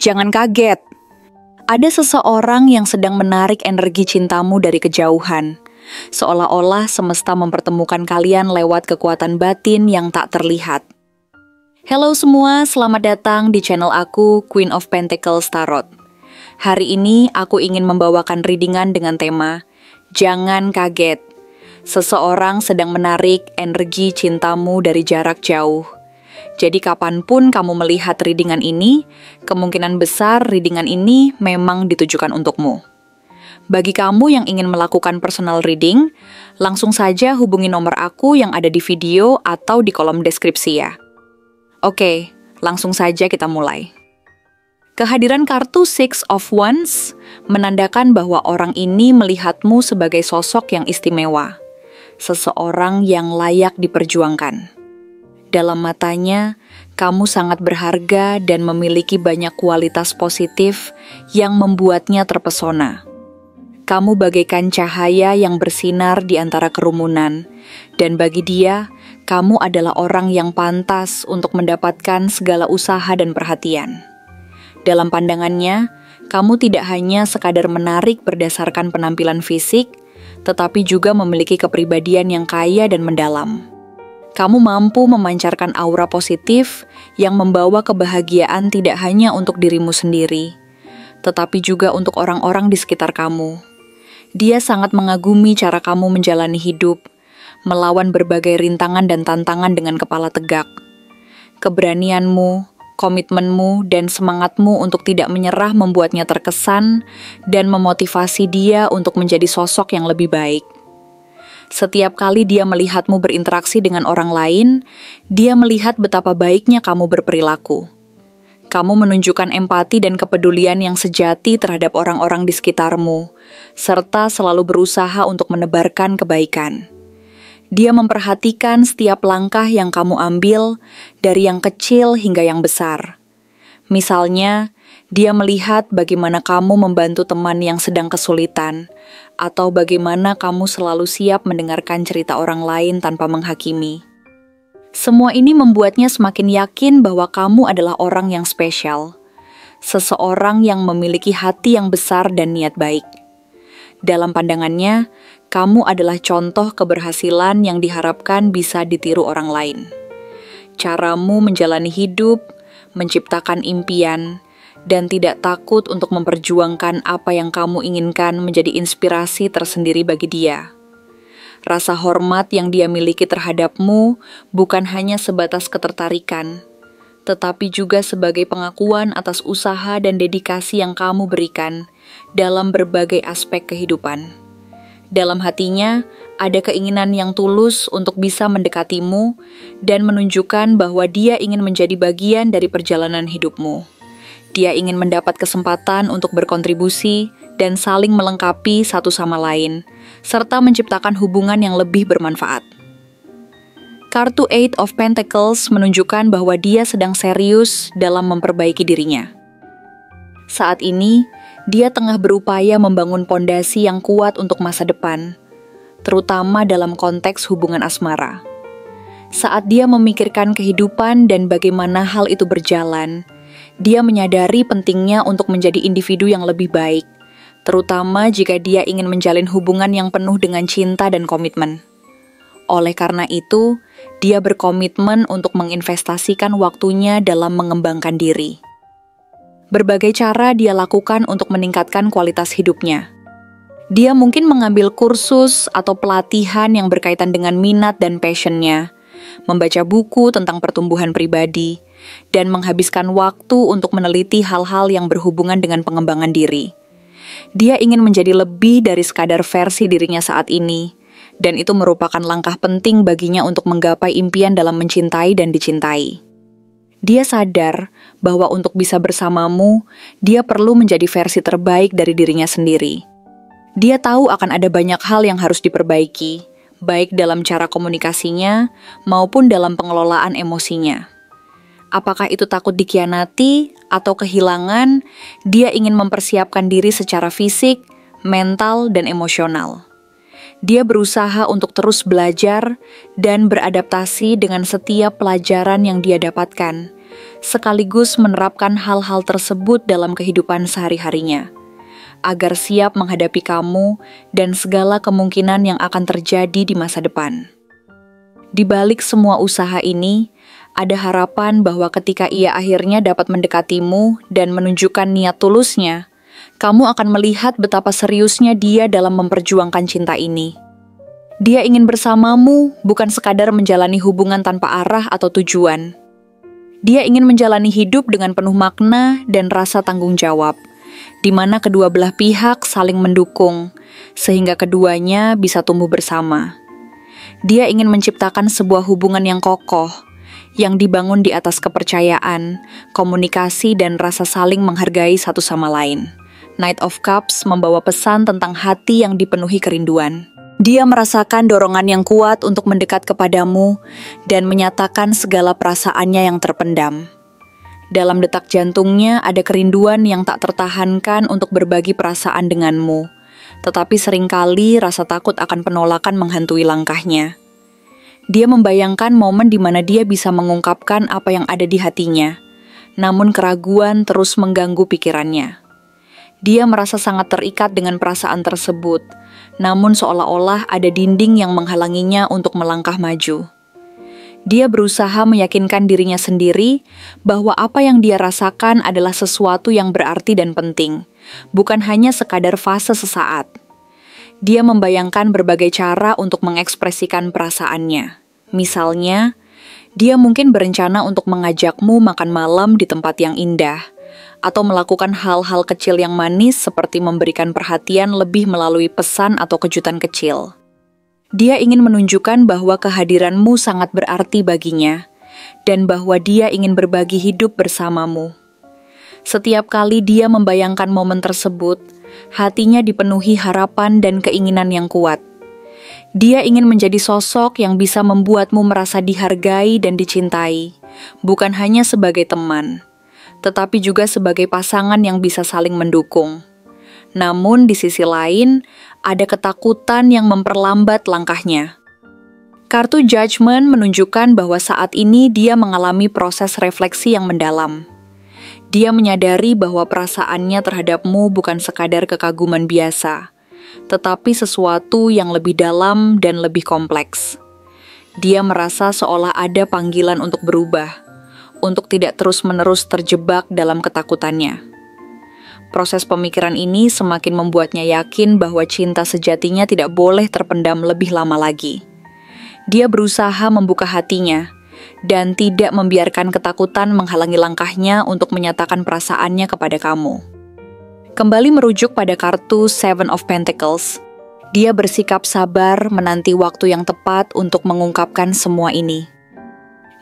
Jangan kaget. Ada seseorang yang sedang menarik energi cintamu dari kejauhan. Seolah-olah semesta mempertemukan kalian lewat kekuatan batin yang tak terlihat. Halo semua, selamat datang di channel aku, Queen of Pentacles Tarot. Hari ini aku ingin membawakan readingan dengan tema Jangan kaget. Seseorang sedang menarik energi cintamu dari jarak jauh. Jadi kapanpun kamu melihat readingan ini, kemungkinan besar readingan ini memang ditujukan untukmu. Bagi kamu yang ingin melakukan personal reading, langsung saja hubungi nomor aku yang ada di video atau di kolom deskripsi ya. Oke, langsung saja kita mulai. Kehadiran kartu Six of Wands menandakan bahwa orang ini melihatmu sebagai sosok yang istimewa, seseorang yang layak diperjuangkan. Dalam matanya, kamu sangat berharga dan memiliki banyak kualitas positif yang membuatnya terpesona. Kamu bagaikan cahaya yang bersinar di antara kerumunan, dan bagi dia, kamu adalah orang yang pantas untuk mendapatkan segala usaha dan perhatian. Dalam pandangannya, kamu tidak hanya sekadar menarik berdasarkan penampilan fisik, tetapi juga memiliki kepribadian yang kaya dan mendalam. Kamu mampu memancarkan aura positif yang membawa kebahagiaan tidak hanya untuk dirimu sendiri, tetapi juga untuk orang-orang di sekitar kamu. Dia sangat mengagumi cara kamu menjalani hidup, melawan berbagai rintangan dan tantangan dengan kepala tegak. Keberanianmu, komitmenmu, dan semangatmu untuk tidak menyerah membuatnya terkesan dan memotivasi dia untuk menjadi sosok yang lebih baik. Setiap kali dia melihatmu berinteraksi dengan orang lain, dia melihat betapa baiknya kamu berperilaku. Kamu menunjukkan empati dan kepedulian yang sejati terhadap orang-orang di sekitarmu, serta selalu berusaha untuk menebarkan kebaikan. Dia memperhatikan setiap langkah yang kamu ambil, dari yang kecil hingga yang besar. Misalnya, dia melihat bagaimana kamu membantu teman yang sedang kesulitan, atau bagaimana kamu selalu siap mendengarkan cerita orang lain tanpa menghakimi. Semua ini membuatnya semakin yakin bahwa kamu adalah orang yang spesial, seseorang yang memiliki hati yang besar dan niat baik. Dalam pandangannya, kamu adalah contoh keberhasilan yang diharapkan bisa ditiru orang lain. Caramu menjalani hidup, menciptakan impian, dan tidak takut untuk memperjuangkan apa yang kamu inginkan menjadi inspirasi tersendiri bagi dia. Rasa hormat yang dia miliki terhadapmu bukan hanya sebatas ketertarikan, tetapi juga sebagai pengakuan atas usaha dan dedikasi yang kamu berikan dalam berbagai aspek kehidupan. Dalam hatinya, ada keinginan yang tulus untuk bisa mendekatimu dan menunjukkan bahwa dia ingin menjadi bagian dari perjalanan hidupmu. Dia ingin mendapat kesempatan untuk berkontribusi dan saling melengkapi satu sama lain, serta menciptakan hubungan yang lebih bermanfaat. Kartu Eight of Pentacles menunjukkan bahwa dia sedang serius dalam memperbaiki dirinya. Saat ini, dia tengah berupaya membangun pondasi yang kuat untuk masa depan, terutama dalam konteks hubungan asmara. Saat dia memikirkan kehidupan dan bagaimana hal itu berjalan, dia menyadari pentingnya untuk menjadi individu yang lebih baik, terutama jika dia ingin menjalin hubungan yang penuh dengan cinta dan komitmen. Oleh karena itu, dia berkomitmen untuk menginvestasikan waktunya dalam mengembangkan diri. Berbagai cara dia lakukan untuk meningkatkan kualitas hidupnya. Dia mungkin mengambil kursus atau pelatihan yang berkaitan dengan minat dan passion-nya, membaca buku tentang pertumbuhan pribadi, dan menghabiskan waktu untuk meneliti hal-hal yang berhubungan dengan pengembangan diri. Dia ingin menjadi lebih dari sekadar versi dirinya saat ini, dan itu merupakan langkah penting baginya untuk menggapai impian dalam mencintai dan dicintai. Dia sadar bahwa untuk bisa bersamamu, dia perlu menjadi versi terbaik dari dirinya sendiri. Dia tahu akan ada banyak hal yang harus diperbaiki, baik dalam cara komunikasinya maupun dalam pengelolaan emosinya. Apakah itu takut dikhianati atau kehilangan, dia ingin mempersiapkan diri secara fisik, mental, dan emosional. Dia berusaha untuk terus belajar dan beradaptasi dengan setiap pelajaran yang dia dapatkan, sekaligus menerapkan hal-hal tersebut dalam kehidupan sehari-harinya, agar siap menghadapi kamu dan segala kemungkinan yang akan terjadi di masa depan. Di balik semua usaha ini, ada harapan bahwa ketika ia akhirnya dapat mendekatimu dan menunjukkan niat tulusnya, kamu akan melihat betapa seriusnya dia dalam memperjuangkan cinta ini. Dia ingin bersamamu bukan sekadar menjalani hubungan tanpa arah atau tujuan. Dia ingin menjalani hidup dengan penuh makna dan rasa tanggung jawab, di mana kedua belah pihak saling mendukung, sehingga keduanya bisa tumbuh bersama. Dia ingin menciptakan sebuah hubungan yang kokoh, yang dibangun di atas kepercayaan, komunikasi, dan rasa saling menghargai satu sama lain. Knight of Cups membawa pesan tentang hati yang dipenuhi kerinduan. Dia merasakan dorongan yang kuat untuk mendekat kepadamu dan menyatakan segala perasaannya yang terpendam. Dalam detak jantungnya ada kerinduan yang tak tertahankan untuk berbagi perasaan denganmu, tetapi seringkali rasa takut akan penolakan menghantui langkahnya. Dia membayangkan momen di mana dia bisa mengungkapkan apa yang ada di hatinya, namun keraguan terus mengganggu pikirannya. Dia merasa sangat terikat dengan perasaan tersebut, namun seolah-olah ada dinding yang menghalanginya untuk melangkah maju. Dia berusaha meyakinkan dirinya sendiri bahwa apa yang dia rasakan adalah sesuatu yang berarti dan penting, bukan hanya sekadar fase sesaat. Dia membayangkan berbagai cara untuk mengekspresikan perasaannya. Misalnya, dia mungkin berencana untuk mengajakmu makan malam di tempat yang indah, atau melakukan hal-hal kecil yang manis seperti memberikan perhatian lebih melalui pesan atau kejutan kecil. Dia ingin menunjukkan bahwa kehadiranmu sangat berarti baginya, dan bahwa dia ingin berbagi hidup bersamamu. Setiap kali dia membayangkan momen tersebut, hatinya dipenuhi harapan dan keinginan yang kuat. Dia ingin menjadi sosok yang bisa membuatmu merasa dihargai dan dicintai, bukan hanya sebagai teman, tetapi juga sebagai pasangan yang bisa saling mendukung. Namun di sisi lain, ada ketakutan yang memperlambat langkahnya. Kartu Judgment menunjukkan bahwa saat ini dia mengalami proses refleksi yang mendalam. Dia menyadari bahwa perasaannya terhadapmu bukan sekadar kekaguman biasa, tetapi sesuatu yang lebih dalam dan lebih kompleks. Dia merasa seolah ada panggilan untuk berubah, untuk tidak terus-menerus terjebak dalam ketakutannya. Proses pemikiran ini semakin membuatnya yakin bahwa cinta sejatinya tidak boleh terpendam lebih lama lagi. Dia berusaha membuka hatinya dan tidak membiarkan ketakutan menghalangi langkahnya untuk menyatakan perasaannya kepada kamu. Kembali merujuk pada kartu Seven of Pentacles, dia bersikap sabar menanti waktu yang tepat untuk mengungkapkan semua ini.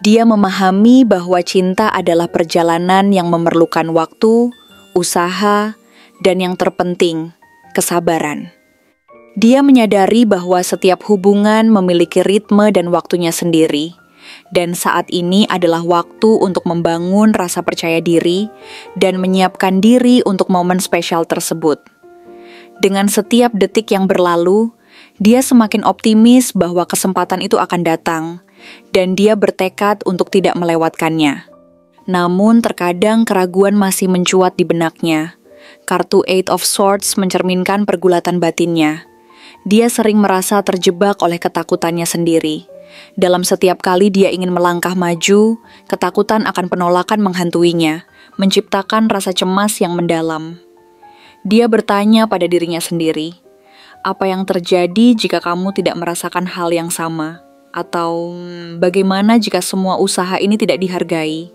Dia memahami bahwa cinta adalah perjalanan yang memerlukan waktu, usaha, dan yang terpenting, kesabaran. Dia menyadari bahwa setiap hubungan memiliki ritme dan waktunya sendiri, dan saat ini adalah waktu untuk membangun rasa percaya diri dan menyiapkan diri untuk momen spesial tersebut. Dengan setiap detik yang berlalu, dia semakin optimis bahwa kesempatan itu akan datang, dan dia bertekad untuk tidak melewatkannya. Namun terkadang keraguan masih mencuat di benaknya. Kartu Eight of Swords mencerminkan pergulatan batinnya. Dia sering merasa terjebak oleh ketakutannya sendiri. Dalam setiap kali dia ingin melangkah maju, ketakutan akan penolakan menghantuinya, menciptakan rasa cemas yang mendalam. Dia bertanya pada dirinya sendiri, apa yang terjadi jika kamu tidak merasakan hal yang sama? Atau bagaimana jika semua usaha ini tidak dihargai?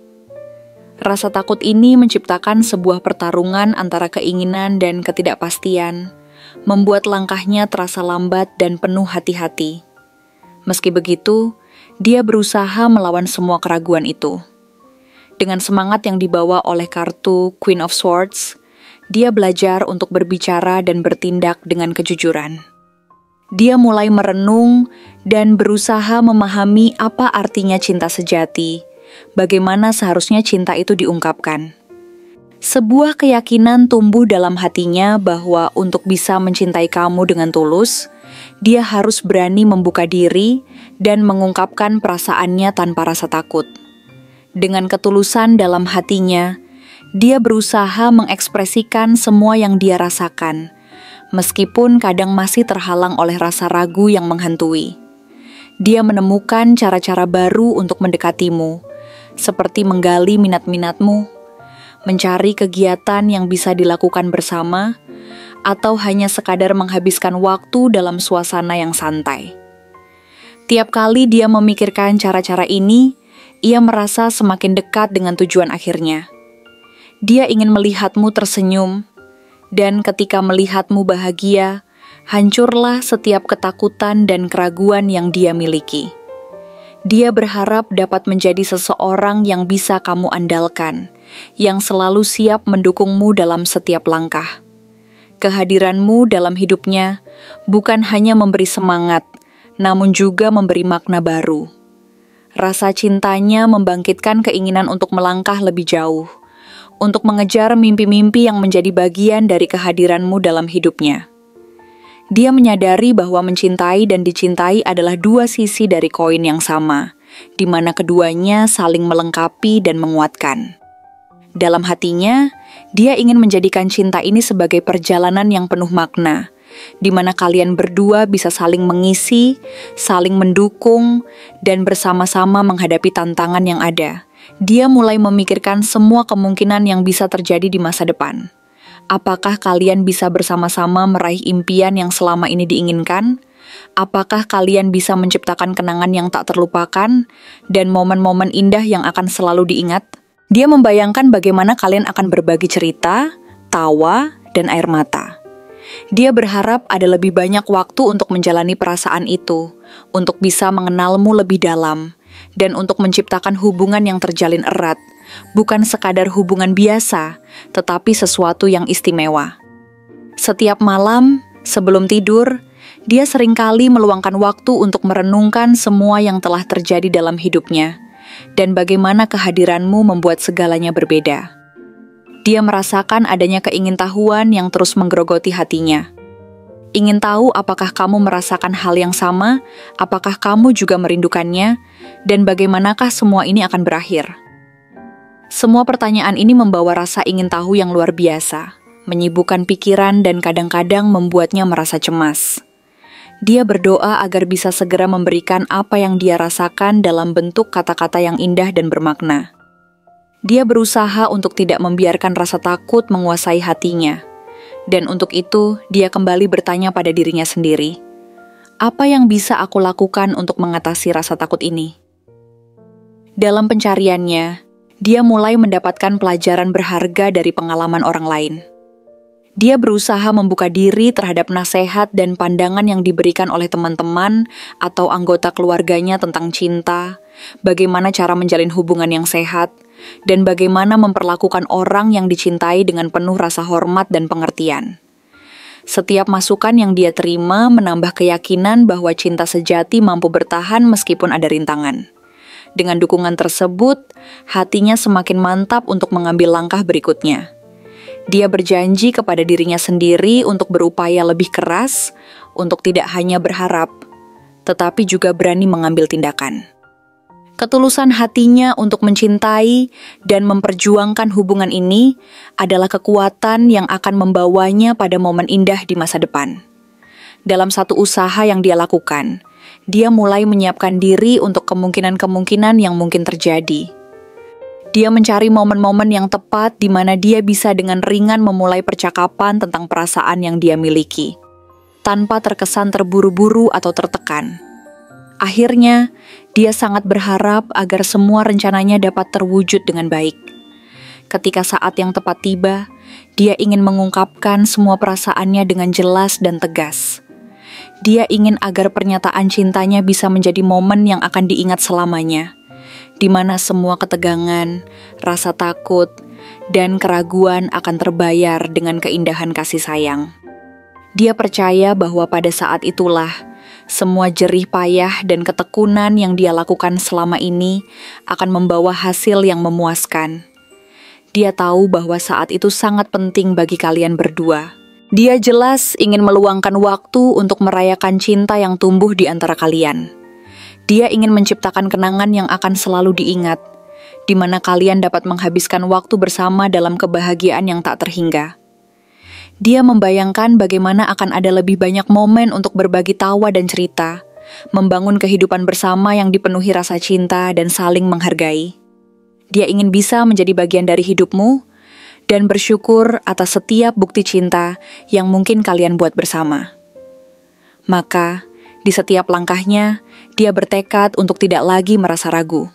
Rasa takut ini menciptakan sebuah pertarungan antara keinginan dan ketidakpastian, membuat langkahnya terasa lambat dan penuh hati-hati. Meski begitu, dia berusaha melawan semua keraguan itu. Dengan semangat yang dibawa oleh kartu Queen of Swords, dia belajar untuk berbicara dan bertindak dengan kejujuran. Dia mulai merenung dan berusaha memahami apa artinya cinta sejati, bagaimana seharusnya cinta itu diungkapkan. Sebuah keyakinan tumbuh dalam hatinya bahwa untuk bisa mencintai kamu dengan tulus, dia harus berani membuka diri dan mengungkapkan perasaannya tanpa rasa takut. Dengan ketulusan dalam hatinya, dia berusaha mengekspresikan semua yang dia rasakan, meskipun kadang masih terhalang oleh rasa ragu yang menghantui. Dia menemukan cara-cara baru untuk mendekatimu, seperti menggali minat-minatmu, mencari kegiatan yang bisa dilakukan bersama, atau hanya sekadar menghabiskan waktu dalam suasana yang santai. Tiap kali dia memikirkan cara-cara ini, ia merasa semakin dekat dengan tujuan akhirnya. Dia ingin melihatmu tersenyum, dan ketika melihatmu bahagia, hancurlah setiap ketakutan dan keraguan yang dia miliki. Dia berharap dapat menjadi seseorang yang bisa kamu andalkan, yang selalu siap mendukungmu dalam setiap langkah. Kehadiranmu dalam hidupnya bukan hanya memberi semangat, namun juga memberi makna baru. Rasa cintanya membangkitkan keinginan untuk melangkah lebih jauh, untuk mengejar mimpi-mimpi yang menjadi bagian dari kehadiranmu dalam hidupnya. Dia menyadari bahwa mencintai dan dicintai adalah dua sisi dari koin yang sama, di mana keduanya saling melengkapi dan menguatkan. Dalam hatinya, dia ingin menjadikan cinta ini sebagai perjalanan yang penuh makna, di mana kalian berdua bisa saling mengisi, saling mendukung, dan bersama-sama menghadapi tantangan yang ada. Dia mulai memikirkan semua kemungkinan yang bisa terjadi di masa depan. Apakah kalian bisa bersama-sama meraih impian yang selama ini diinginkan? Apakah kalian bisa menciptakan kenangan yang tak terlupakan dan momen-momen indah yang akan selalu diingat? Dia membayangkan bagaimana kalian akan berbagi cerita, tawa, dan air mata. Dia berharap ada lebih banyak waktu untuk menjalani perasaan itu, untuk bisa mengenalmu lebih dalam, dan untuk menciptakan hubungan yang terjalin erat, bukan sekadar hubungan biasa, tetapi sesuatu yang istimewa. Setiap malam, sebelum tidur, dia seringkali meluangkan waktu untuk merenungkan semua yang telah terjadi dalam hidupnya, dan bagaimana kehadiranmu membuat segalanya berbeda. Dia merasakan adanya keingintahuan yang terus menggerogoti hatinya. Ingin tahu apakah kamu merasakan hal yang sama, apakah kamu juga merindukannya, dan bagaimanakah semua ini akan berakhir. Semua pertanyaan ini membawa rasa ingin tahu yang luar biasa, menyibukkan pikiran dan kadang-kadang membuatnya merasa cemas. Dia berdoa agar bisa segera memberikan apa yang dia rasakan dalam bentuk kata-kata yang indah dan bermakna. Dia berusaha untuk tidak membiarkan rasa takut menguasai hatinya. Dan untuk itu, dia kembali bertanya pada dirinya sendiri, apa yang bisa aku lakukan untuk mengatasi rasa takut ini? Dalam pencariannya, dia mulai mendapatkan pelajaran berharga dari pengalaman orang lain. Dia berusaha membuka diri terhadap nasihat dan pandangan yang diberikan oleh teman-teman atau anggota keluarganya tentang cinta, bagaimana cara menjalin hubungan yang sehat, dan bagaimana memperlakukan orang yang dicintai dengan penuh rasa hormat dan pengertian. Setiap masukan yang dia terima menambah keyakinan bahwa cinta sejati mampu bertahan meskipun ada rintangan. Dengan dukungan tersebut, hatinya semakin mantap untuk mengambil langkah berikutnya. Dia berjanji kepada dirinya sendiri untuk berupaya lebih keras, untuk tidak hanya berharap, tetapi juga berani mengambil tindakan. Ketulusan hatinya untuk mencintai dan memperjuangkan hubungan ini adalah kekuatan yang akan membawanya pada momen indah di masa depan. Dalam satu usaha yang dia lakukan, dia mulai menyiapkan diri untuk kemungkinan-kemungkinan yang mungkin terjadi. Dia mencari momen-momen yang tepat di mana dia bisa dengan ringan memulai percakapan tentang perasaan yang dia miliki, tanpa terkesan terburu-buru atau tertekan. Akhirnya, dia sangat berharap agar semua rencananya dapat terwujud dengan baik. Ketika saat yang tepat tiba, dia ingin mengungkapkan semua perasaannya dengan jelas dan tegas. Dia ingin agar pernyataan cintanya bisa menjadi momen yang akan diingat selamanya, di mana semua ketegangan, rasa takut, dan keraguan akan terbayar dengan keindahan kasih sayang. Dia percaya bahwa pada saat itulah, semua jerih payah dan ketekunan yang dia lakukan selama ini akan membawa hasil yang memuaskan. Dia tahu bahwa saat itu sangat penting bagi kalian berdua. Dia jelas ingin meluangkan waktu untuk merayakan cinta yang tumbuh di antara kalian. Dia ingin menciptakan kenangan yang akan selalu diingat, di mana kalian dapat menghabiskan waktu bersama dalam kebahagiaan yang tak terhingga. Dia membayangkan bagaimana akan ada lebih banyak momen untuk berbagi tawa dan cerita, membangun kehidupan bersama yang dipenuhi rasa cinta dan saling menghargai. Dia ingin bisa menjadi bagian dari hidupmu dan bersyukur atas setiap bukti cinta yang mungkin kalian buat bersama. Maka, di setiap langkahnya, dia bertekad untuk tidak lagi merasa ragu.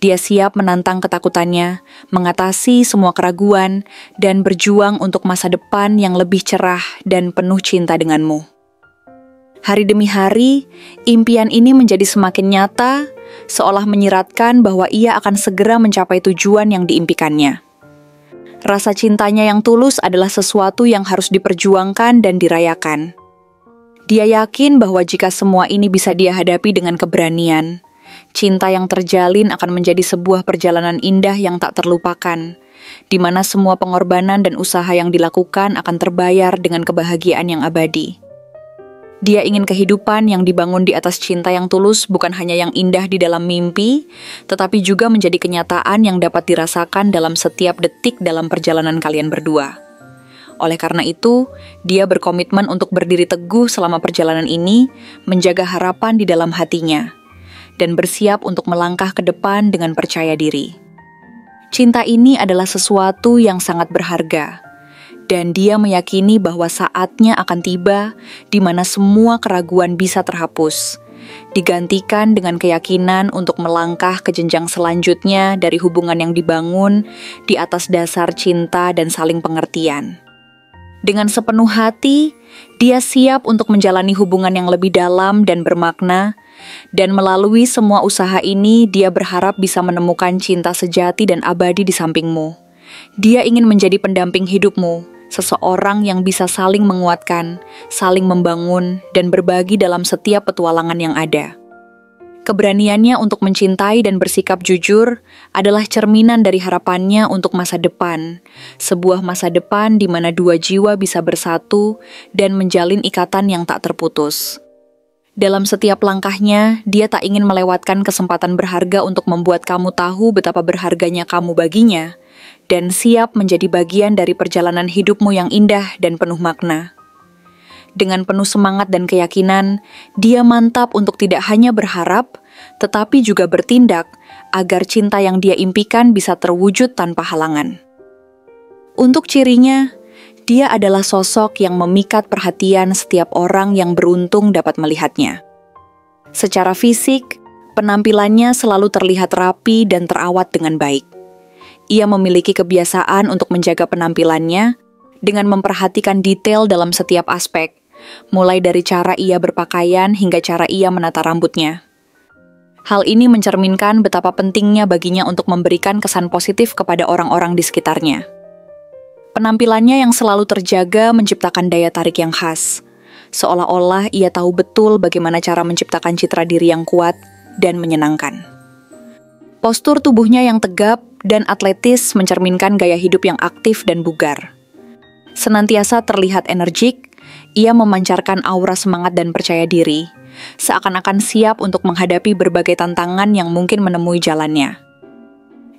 Dia siap menantang ketakutannya, mengatasi semua keraguan, dan berjuang untuk masa depan yang lebih cerah dan penuh cinta denganmu. Hari demi hari, impian ini menjadi semakin nyata, seolah menyiratkan bahwa ia akan segera mencapai tujuan yang diimpikannya. Rasa cintanya yang tulus adalah sesuatu yang harus diperjuangkan dan dirayakan. Dia yakin bahwa jika semua ini bisa dia hadapi dengan keberanian, cinta yang terjalin akan menjadi sebuah perjalanan indah yang tak terlupakan, di mana semua pengorbanan dan usaha yang dilakukan akan terbayar dengan kebahagiaan yang abadi. Dia ingin kehidupan yang dibangun di atas cinta yang tulus bukan hanya yang indah di dalam mimpi, tetapi juga menjadi kenyataan yang dapat dirasakan dalam setiap detik dalam perjalanan kalian berdua. Oleh karena itu, dia berkomitmen untuk berdiri teguh selama perjalanan ini, menjaga harapan di dalam hatinya, dan bersiap untuk melangkah ke depan dengan percaya diri. Cinta ini adalah sesuatu yang sangat berharga, dan dia meyakini bahwa saatnya akan tiba di mana semua keraguan bisa terhapus, digantikan dengan keyakinan untuk melangkah ke jenjang selanjutnya dari hubungan yang dibangun di atas dasar cinta dan saling pengertian. Dengan sepenuh hati, dia siap untuk menjalani hubungan yang lebih dalam dan bermakna, dan melalui semua usaha ini dia berharap bisa menemukan cinta sejati dan abadi di sampingmu. Dia ingin menjadi pendamping hidupmu, seseorang yang bisa saling menguatkan, saling membangun, dan berbagi dalam setiap petualangan yang ada. Keberaniannya untuk mencintai dan bersikap jujur adalah cerminan dari harapannya untuk masa depan, sebuah masa depan di mana dua jiwa bisa bersatu dan menjalin ikatan yang tak terputus. Dalam setiap langkahnya, dia tak ingin melewatkan kesempatan berharga untuk membuat kamu tahu betapa berharganya kamu baginya, dan siap menjadi bagian dari perjalanan hidupmu yang indah dan penuh makna. Dengan penuh semangat dan keyakinan, dia mantap untuk tidak hanya berharap, tetapi juga bertindak agar cinta yang dia impikan bisa terwujud tanpa halangan. Untuk cirinya, dia adalah sosok yang memikat perhatian setiap orang yang beruntung dapat melihatnya. Secara fisik, penampilannya selalu terlihat rapi dan terawat dengan baik. Ia memiliki kebiasaan untuk menjaga penampilannya dengan memperhatikan detail dalam setiap aspek, mulai dari cara ia berpakaian hingga cara ia menata rambutnya. Hal ini mencerminkan betapa pentingnya baginya untuk memberikan kesan positif kepada orang-orang di sekitarnya. Penampilannya yang selalu terjaga menciptakan daya tarik yang khas, seolah-olah ia tahu betul bagaimana cara menciptakan citra diri yang kuat dan menyenangkan. Postur tubuhnya yang tegap dan atletis mencerminkan gaya hidup yang aktif dan bugar. Senantiasa terlihat energik, ia memancarkan aura semangat dan percaya diri, seakan-akan siap untuk menghadapi berbagai tantangan yang mungkin menemui jalannya.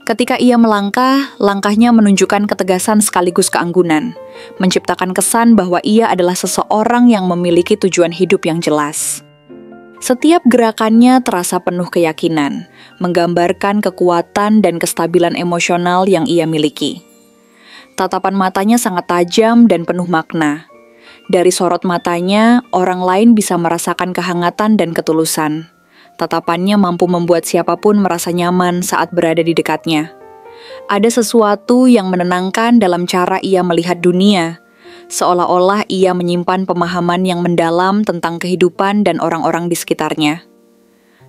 Ketika ia melangkah, langkahnya menunjukkan ketegasan sekaligus keanggunan, menciptakan kesan bahwa ia adalah seseorang yang memiliki tujuan hidup yang jelas. Setiap gerakannya terasa penuh keyakinan, menggambarkan kekuatan dan kestabilan emosional yang ia miliki. Tatapan matanya sangat tajam dan penuh makna. Dari sorot matanya, orang lain bisa merasakan kehangatan dan ketulusan. Tatapannya mampu membuat siapapun merasa nyaman saat berada di dekatnya. Ada sesuatu yang menenangkan dalam cara ia melihat dunia, seolah-olah ia menyimpan pemahaman yang mendalam tentang kehidupan dan orang-orang di sekitarnya.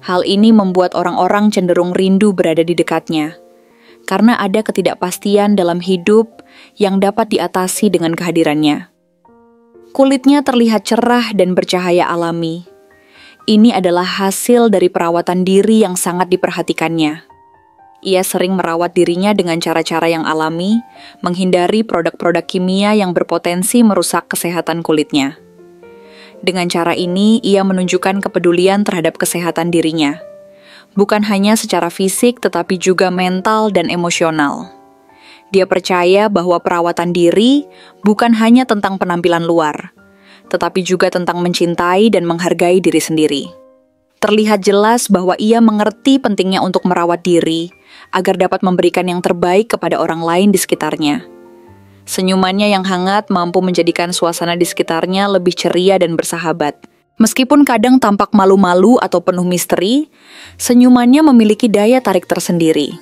Hal ini membuat orang-orang cenderung rindu berada di dekatnya, karena ada ketidakpastian dalam hidup yang dapat diatasi dengan kehadirannya. Kulitnya terlihat cerah dan bercahaya alami. Ini adalah hasil dari perawatan diri yang sangat diperhatikannya. Ia sering merawat dirinya dengan cara-cara yang alami, menghindari produk-produk kimia yang berpotensi merusak kesehatan kulitnya. Dengan cara ini, ia menunjukkan kepedulian terhadap kesehatan dirinya. bukan hanya secara fisik tetapi juga mental dan emosional. Dia percaya bahwa perawatan diri bukan hanya tentang penampilan luar, tetapi juga tentang mencintai dan menghargai diri sendiri. Terlihat jelas bahwa ia mengerti pentingnya untuk merawat diri agar dapat memberikan yang terbaik kepada orang lain di sekitarnya. Senyumannya yang hangat mampu menjadikan suasana di sekitarnya lebih ceria dan bersahabat. Meskipun kadang tampak malu-malu atau penuh misteri, senyumannya memiliki daya tarik tersendiri.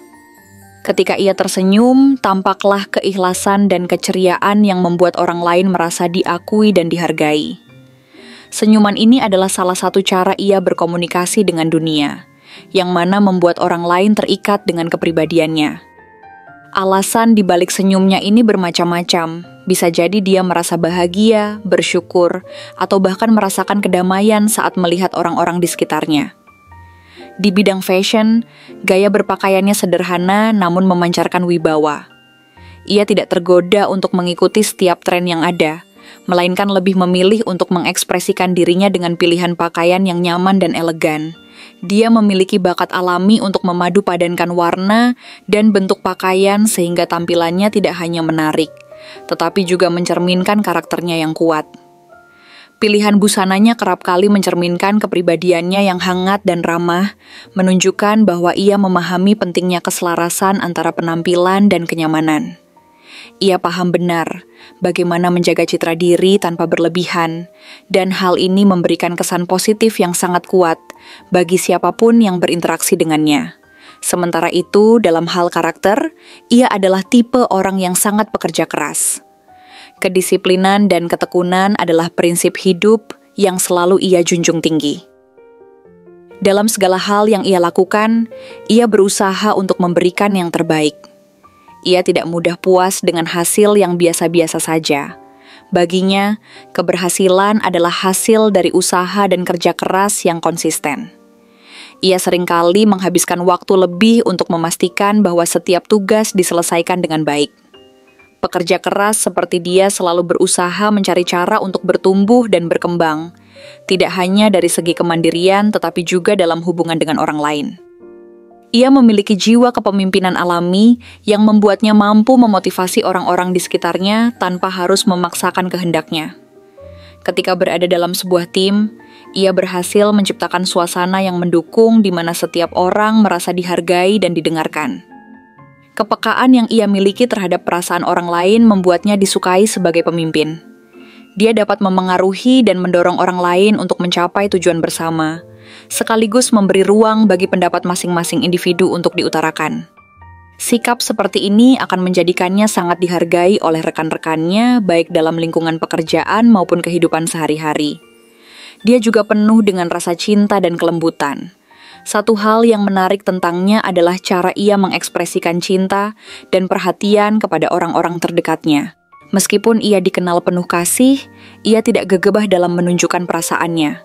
Ketika ia tersenyum, tampaklah keikhlasan dan keceriaan yang membuat orang lain merasa diakui dan dihargai. Senyuman ini adalah salah satu cara ia berkomunikasi dengan dunia, yang mana membuat orang lain terikat dengan kepribadiannya. Alasan di balik senyumnya ini bermacam-macam. Bisa jadi dia merasa bahagia, bersyukur, atau bahkan merasakan kedamaian saat melihat orang-orang di sekitarnya. Di bidang fashion, gaya berpakaiannya sederhana namun memancarkan wibawa. Ia tidak tergoda untuk mengikuti setiap tren yang ada, melainkan lebih memilih untuk mengekspresikan dirinya dengan pilihan pakaian yang nyaman dan elegan. Dia memiliki bakat alami untuk memadu padankan warna dan bentuk pakaian sehingga tampilannya tidak hanya menarik, tetapi juga mencerminkan karakternya yang kuat. Pilihan busananya kerap kali mencerminkan kepribadiannya yang hangat dan ramah, menunjukkan bahwa ia memahami pentingnya keselarasan antara penampilan dan kenyamanan. Ia paham benar bagaimana menjaga citra diri tanpa berlebihan, dan hal ini memberikan kesan positif yang sangat kuat bagi siapapun yang berinteraksi dengannya. Sementara itu, dalam hal karakter, ia adalah tipe orang yang sangat pekerja keras. Kedisiplinan dan ketekunan adalah prinsip hidup yang selalu ia junjung tinggi. Dalam segala hal yang ia lakukan, ia berusaha untuk memberikan yang terbaik. Ia tidak mudah puas dengan hasil yang biasa-biasa saja. Baginya, keberhasilan adalah hasil dari usaha dan kerja keras yang konsisten. Ia seringkali menghabiskan waktu lebih untuk memastikan bahwa setiap tugas diselesaikan dengan baik. Pekerja keras seperti dia selalu berusaha mencari cara untuk bertumbuh dan berkembang, tidak hanya dari segi kemandirian tetapi juga dalam hubungan dengan orang lain. Ia memiliki jiwa kepemimpinan alami yang membuatnya mampu memotivasi orang-orang di sekitarnya tanpa harus memaksakan kehendaknya. Ketika berada dalam sebuah tim, ia berhasil menciptakan suasana yang mendukung di mana setiap orang merasa dihargai dan didengarkan. Kepekaan yang ia miliki terhadap perasaan orang lain membuatnya disukai sebagai pemimpin. Dia dapat memengaruhi dan mendorong orang lain untuk mencapai tujuan bersama, sekaligus memberi ruang bagi pendapat masing-masing individu untuk diutarakan. Sikap seperti ini akan menjadikannya sangat dihargai oleh rekan-rekannya, baik dalam lingkungan pekerjaan maupun kehidupan sehari-hari. Dia juga penuh dengan rasa cinta dan kelembutan. Satu hal yang menarik tentangnya adalah cara ia mengekspresikan cinta dan perhatian kepada orang-orang terdekatnya. Meskipun ia dikenal penuh kasih, ia tidak gegabah dalam menunjukkan perasaannya.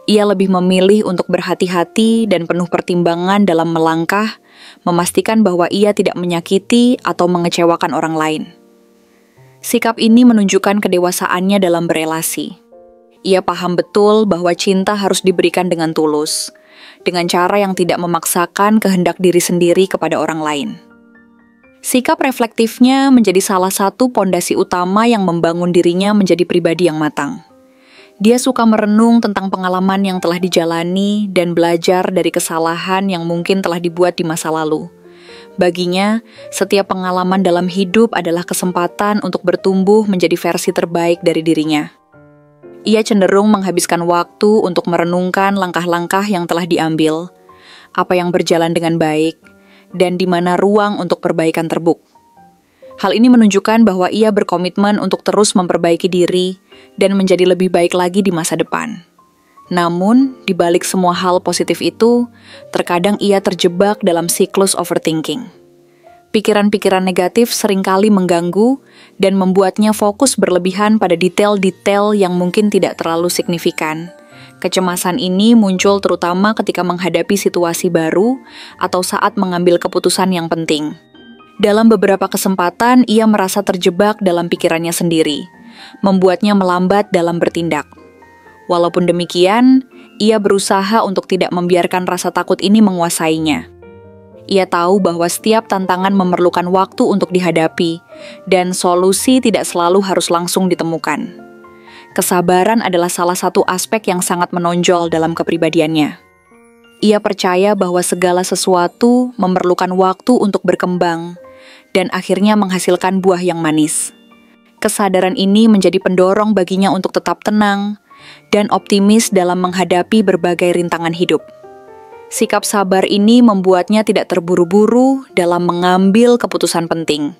Ia lebih memilih untuk berhati-hati dan penuh pertimbangan dalam melangkah, memastikan bahwa ia tidak menyakiti atau mengecewakan orang lain. Sikap ini menunjukkan kedewasaannya dalam berelasi. Ia paham betul bahwa cinta harus diberikan dengan tulus, dengan cara yang tidak memaksakan kehendak diri sendiri kepada orang lain. Sikap reflektifnya menjadi salah satu pondasi utama yang membangun dirinya menjadi pribadi yang matang. Dia suka merenung tentang pengalaman yang telah dijalani dan belajar dari kesalahan yang mungkin telah dibuat di masa lalu. Baginya, setiap pengalaman dalam hidup adalah kesempatan untuk bertumbuh menjadi versi terbaik dari dirinya. Ia cenderung menghabiskan waktu untuk merenungkan langkah-langkah yang telah diambil, apa yang berjalan dengan baik, dan di mana ruang untuk perbaikan terbuk. Hal ini menunjukkan bahwa ia berkomitmen untuk terus memperbaiki diri dan menjadi lebih baik lagi di masa depan. Namun, di balik semua hal positif itu, terkadang ia terjebak dalam siklus overthinking. Pikiran-pikiran negatif seringkali mengganggu dan membuatnya fokus berlebihan pada detail-detail yang mungkin tidak terlalu signifikan. Kecemasan ini muncul terutama ketika menghadapi situasi baru atau saat mengambil keputusan yang penting. Dalam beberapa kesempatan, ia merasa terjebak dalam pikirannya sendiri, membuatnya melambat dalam bertindak. Walaupun demikian, Ia berusaha untuk tidak membiarkan rasa takut ini menguasainya. Ia tahu bahwa setiap tantangan memerlukan waktu untuk dihadapi, dan solusi tidak selalu harus langsung ditemukan. Kesabaran adalah salah satu aspek yang sangat menonjol dalam kepribadiannya. Ia percaya bahwa segala sesuatu memerlukan waktu untuk berkembang, dan akhirnya menghasilkan buah yang manis. Kesadaran ini menjadi pendorong baginya untuk tetap tenang dan optimis dalam menghadapi berbagai rintangan hidup. Sikap sabar ini membuatnya tidak terburu-buru dalam mengambil keputusan penting,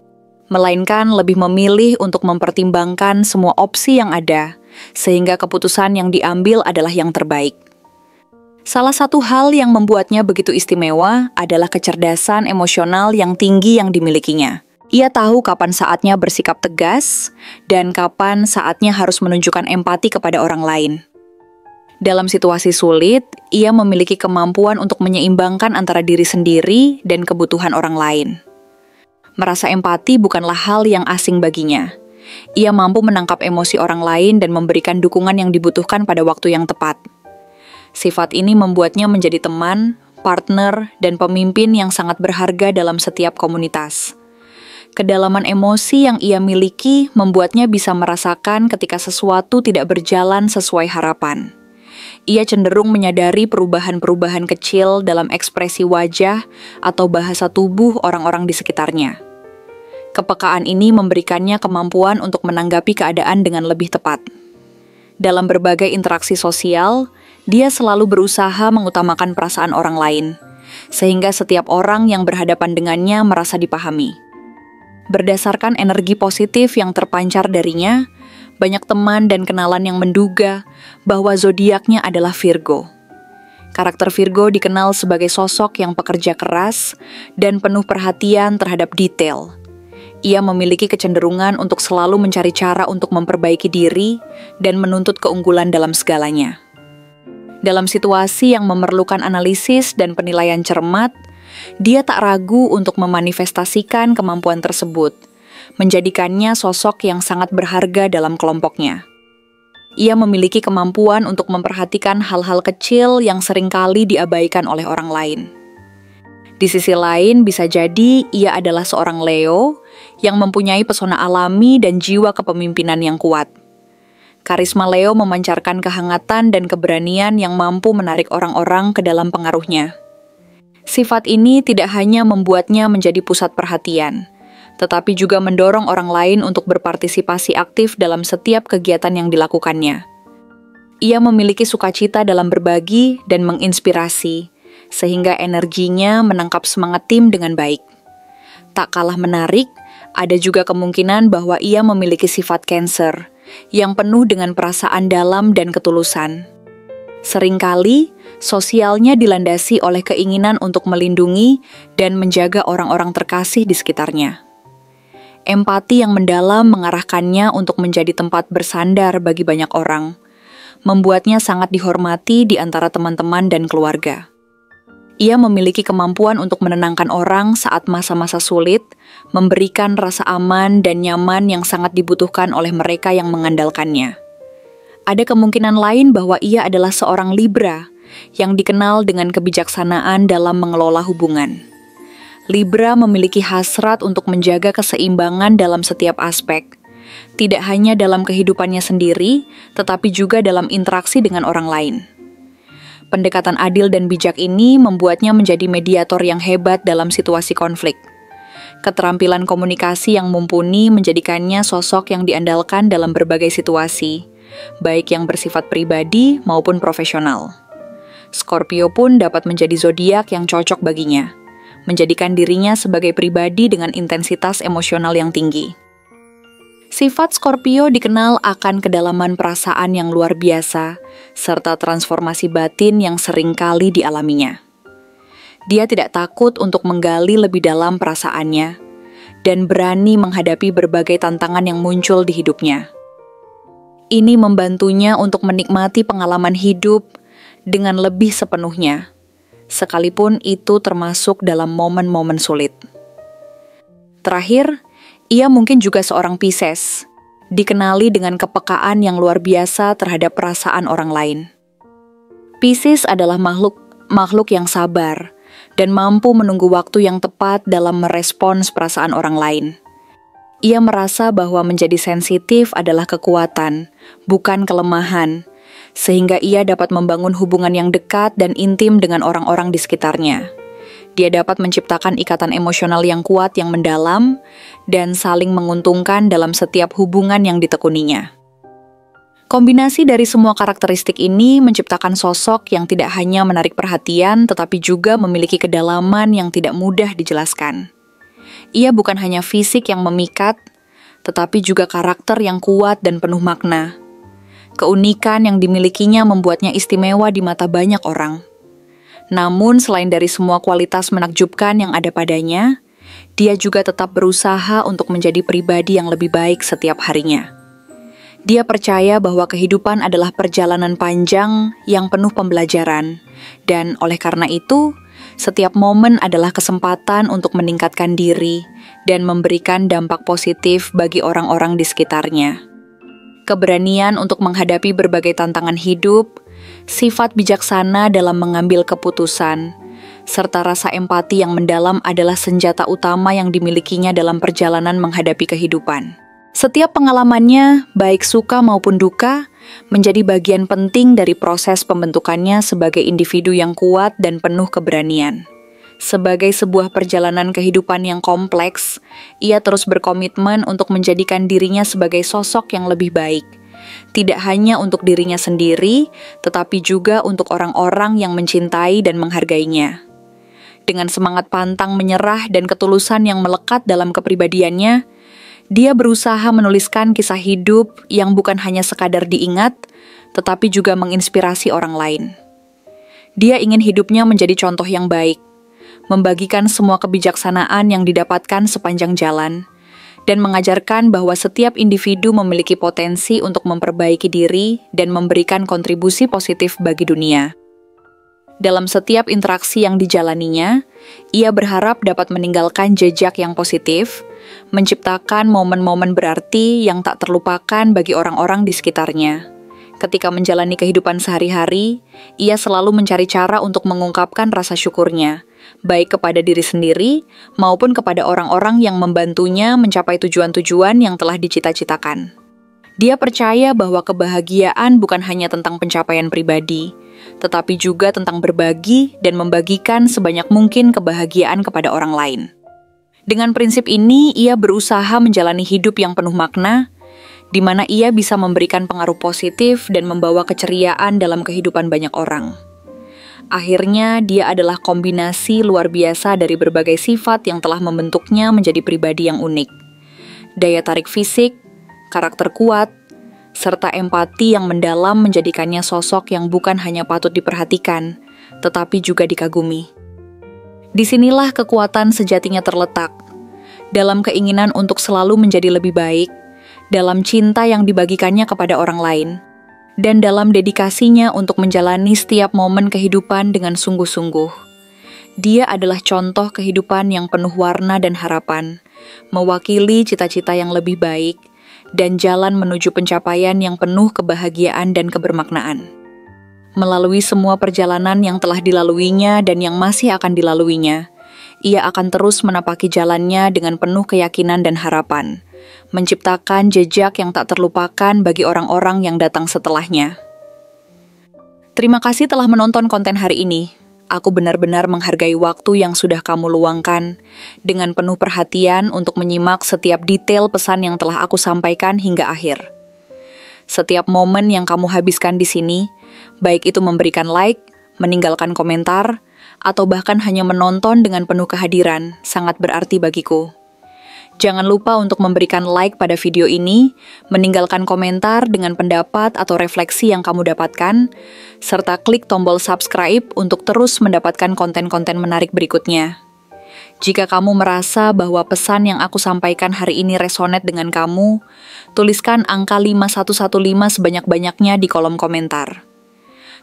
melainkan lebih memilih untuk mempertimbangkan semua opsi yang ada, sehingga keputusan yang diambil adalah yang terbaik. Salah satu hal yang membuatnya begitu istimewa adalah kecerdasan emosional yang tinggi yang dimilikinya. Ia tahu kapan saatnya bersikap tegas dan kapan saatnya harus menunjukkan empati kepada orang lain. Dalam situasi sulit, ia memiliki kemampuan untuk menyeimbangkan antara diri sendiri dan kebutuhan orang lain. Merasa empati bukanlah hal yang asing baginya. Ia mampu menangkap emosi orang lain dan memberikan dukungan yang dibutuhkan pada waktu yang tepat. Sifat ini membuatnya menjadi teman, partner, dan pemimpin yang sangat berharga dalam setiap komunitas. Kedalaman emosi yang ia miliki membuatnya bisa merasakan ketika sesuatu tidak berjalan sesuai harapan. Ia cenderung menyadari perubahan-perubahan kecil dalam ekspresi wajah atau bahasa tubuh orang-orang di sekitarnya. Kepekaan ini memberikannya kemampuan untuk menanggapi keadaan dengan lebih tepat. Dalam berbagai interaksi sosial, dia selalu berusaha mengutamakan perasaan orang lain, sehingga setiap orang yang berhadapan dengannya merasa dipahami. Berdasarkan energi positif yang terpancar darinya, banyak teman dan kenalan yang menduga bahwa zodiaknya adalah Virgo. Karakter Virgo dikenal sebagai sosok yang pekerja keras dan penuh perhatian terhadap detail. Ia memiliki kecenderungan untuk selalu mencari cara untuk memperbaiki diri dan menuntut keunggulan dalam segalanya. Dalam situasi yang memerlukan analisis dan penilaian cermat, dia tak ragu untuk memanifestasikan kemampuan tersebut, menjadikannya sosok yang sangat berharga dalam kelompoknya. Ia memiliki kemampuan untuk memperhatikan hal-hal kecil yang seringkali diabaikan oleh orang lain. Di sisi lain, bisa jadi ia adalah seorang Leo yang mempunyai pesona alami dan jiwa kepemimpinan yang kuat. Karisma Leo memancarkan kehangatan dan keberanian yang mampu menarik orang-orang ke dalam pengaruhnya. Sifat ini tidak hanya membuatnya menjadi pusat perhatian, tetapi juga mendorong orang lain untuk berpartisipasi aktif dalam setiap kegiatan yang dilakukannya. Ia memiliki sukacita dalam berbagi dan menginspirasi, sehingga energinya menangkap semangat tim dengan baik. Tak kalah menarik, ada juga kemungkinan bahwa ia memiliki sifat Cancer, yang penuh dengan perasaan dalam dan ketulusan. Seringkali, sosialnya dilandasi oleh keinginan untuk melindungi dan menjaga orang-orang terkasih di sekitarnya. Empati yang mendalam mengarahkannya untuk menjadi tempat bersandar bagi banyak orang, membuatnya sangat dihormati di antara teman-teman dan keluarga. Ia memiliki kemampuan untuk menenangkan orang saat masa-masa sulit, memberikan rasa aman dan nyaman yang sangat dibutuhkan oleh mereka yang mengandalkannya. Ada kemungkinan lain bahwa ia adalah seorang Libra yang dikenal dengan kebijaksanaan dalam mengelola hubungan. Libra memiliki hasrat untuk menjaga keseimbangan dalam setiap aspek, tidak hanya dalam kehidupannya sendiri, tetapi juga dalam interaksi dengan orang lain. Pendekatan adil dan bijak ini membuatnya menjadi mediator yang hebat dalam situasi konflik. Keterampilan komunikasi yang mumpuni menjadikannya sosok yang diandalkan dalam berbagai situasi, baik yang bersifat pribadi maupun profesional. Scorpio pun dapat menjadi zodiak yang cocok baginya, menjadikan dirinya sebagai pribadi dengan intensitas emosional yang tinggi. Sifat Scorpio dikenal akan kedalaman perasaan yang luar biasa, serta transformasi batin yang seringkali dialaminya. Dia tidak takut untuk menggali lebih dalam perasaannya, dan berani menghadapi berbagai tantangan yang muncul di hidupnya. Ini membantunya untuk menikmati pengalaman hidup dengan lebih sepenuhnya, sekalipun itu termasuk dalam momen-momen sulit. Terakhir, ia mungkin juga seorang Pisces, dikenali dengan kepekaan yang luar biasa terhadap perasaan orang lain. Pisces adalah makhluk yang sabar dan mampu menunggu waktu yang tepat dalam merespons perasaan orang lain. Ia merasa bahwa menjadi sensitif adalah kekuatan, bukan kelemahan, sehingga ia dapat membangun hubungan yang dekat dan intim dengan orang-orang di sekitarnya. Dia dapat menciptakan ikatan emosional yang kuat yang mendalam dan saling menguntungkan dalam setiap hubungan yang ditekuninya. Kombinasi dari semua karakteristik ini menciptakan sosok yang tidak hanya menarik perhatian, tetapi juga memiliki kedalaman yang tidak mudah dijelaskan. Ia bukan hanya fisik yang memikat, tetapi juga karakter yang kuat dan penuh makna. Keunikan yang dimilikinya membuatnya istimewa di mata banyak orang. Namun, selain dari semua kualitas menakjubkan yang ada padanya, dia juga tetap berusaha untuk menjadi pribadi yang lebih baik setiap harinya. Dia percaya bahwa kehidupan adalah perjalanan panjang yang penuh pembelajaran, dan oleh karena itu, setiap momen adalah kesempatan untuk meningkatkan diri dan memberikan dampak positif bagi orang-orang di sekitarnya. Keberanian untuk menghadapi berbagai tantangan hidup, sifat bijaksana dalam mengambil keputusan, serta rasa empati yang mendalam adalah senjata utama yang dimilikinya dalam perjalanan menghadapi kehidupan. Setiap pengalamannya, baik suka maupun duka, menjadi bagian penting dari proses pembentukannya sebagai individu yang kuat dan penuh keberanian. Sebagai sebuah perjalanan kehidupan yang kompleks, ia terus berkomitmen untuk menjadikan dirinya sebagai sosok yang lebih baik. Tidak hanya untuk dirinya sendiri, tetapi juga untuk orang-orang yang mencintai dan menghargainya. Dengan semangat pantang menyerah dan ketulusan yang melekat dalam kepribadiannya, dia berusaha menuliskan kisah hidup yang bukan hanya sekadar diingat, tetapi juga menginspirasi orang lain. Dia ingin hidupnya menjadi contoh yang baik, membagikan semua kebijaksanaan yang didapatkan sepanjang jalan, dan mengajarkan bahwa setiap individu memiliki potensi untuk memperbaiki diri dan memberikan kontribusi positif bagi dunia. Dalam setiap interaksi yang dijalaninya, ia berharap dapat meninggalkan jejak yang positif, menciptakan momen-momen berarti yang tak terlupakan bagi orang-orang di sekitarnya. Ketika menjalani kehidupan sehari-hari, ia selalu mencari cara untuk mengungkapkan rasa syukurnya, baik kepada diri sendiri maupun kepada orang-orang yang membantunya mencapai tujuan-tujuan yang telah dicita-citakan. Dia percaya bahwa kebahagiaan bukan hanya tentang pencapaian pribadi, tetapi juga tentang berbagi dan membagikan sebanyak mungkin kebahagiaan kepada orang lain. Dengan prinsip ini, ia berusaha menjalani hidup yang penuh makna, di mana ia bisa memberikan pengaruh positif dan membawa keceriaan dalam kehidupan banyak orang. Akhirnya, dia adalah kombinasi luar biasa dari berbagai sifat yang telah membentuknya menjadi pribadi yang unik. Daya tarik fisik, karakter kuat, serta empati yang mendalam menjadikannya sosok yang bukan hanya patut diperhatikan, tetapi juga dikagumi. Disinilah kekuatan sejatinya terletak, dalam keinginan untuk selalu menjadi lebih baik, dalam cinta yang dibagikannya kepada orang lain, dan dalam dedikasinya untuk menjalani setiap momen kehidupan dengan sungguh-sungguh. Dia adalah contoh kehidupan yang penuh warna dan harapan, mewakili cita-cita yang lebih baik, dan jalan menuju pencapaian yang penuh kebahagiaan dan kebermaknaan. Melalui semua perjalanan yang telah dilaluinya dan yang masih akan dilaluinya, ia akan terus menapaki jalannya dengan penuh keyakinan dan harapan, menciptakan jejak yang tak terlupakan bagi orang-orang yang datang setelahnya. Terima kasih telah menonton konten hari ini. Aku benar-benar menghargai waktu yang sudah kamu luangkan dengan penuh perhatian untuk menyimak setiap detail pesan yang telah aku sampaikan hingga akhir. Setiap momen yang kamu habiskan di sini, baik itu memberikan like, meninggalkan komentar, atau bahkan hanya menonton dengan penuh kehadiran, sangat berarti bagiku. Jangan lupa untuk memberikan like pada video ini, meninggalkan komentar dengan pendapat atau refleksi yang kamu dapatkan, serta klik tombol subscribe untuk terus mendapatkan konten-konten menarik berikutnya. Jika kamu merasa bahwa pesan yang aku sampaikan hari ini resonate dengan kamu, tuliskan angka 5115 sebanyak-banyaknya di kolom komentar.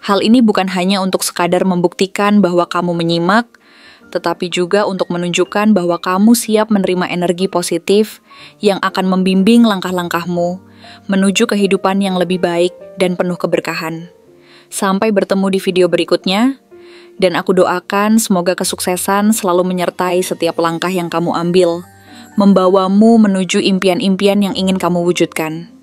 Hal ini bukan hanya untuk sekadar membuktikan bahwa kamu menyimak, tetapi juga untuk menunjukkan bahwa kamu siap menerima energi positif yang akan membimbing langkah-langkahmu menuju kehidupan yang lebih baik dan penuh keberkahan. Sampai bertemu di video berikutnya, dan aku doakan semoga kesuksesan selalu menyertai setiap langkah yang kamu ambil, membawamu menuju impian-impian yang ingin kamu wujudkan.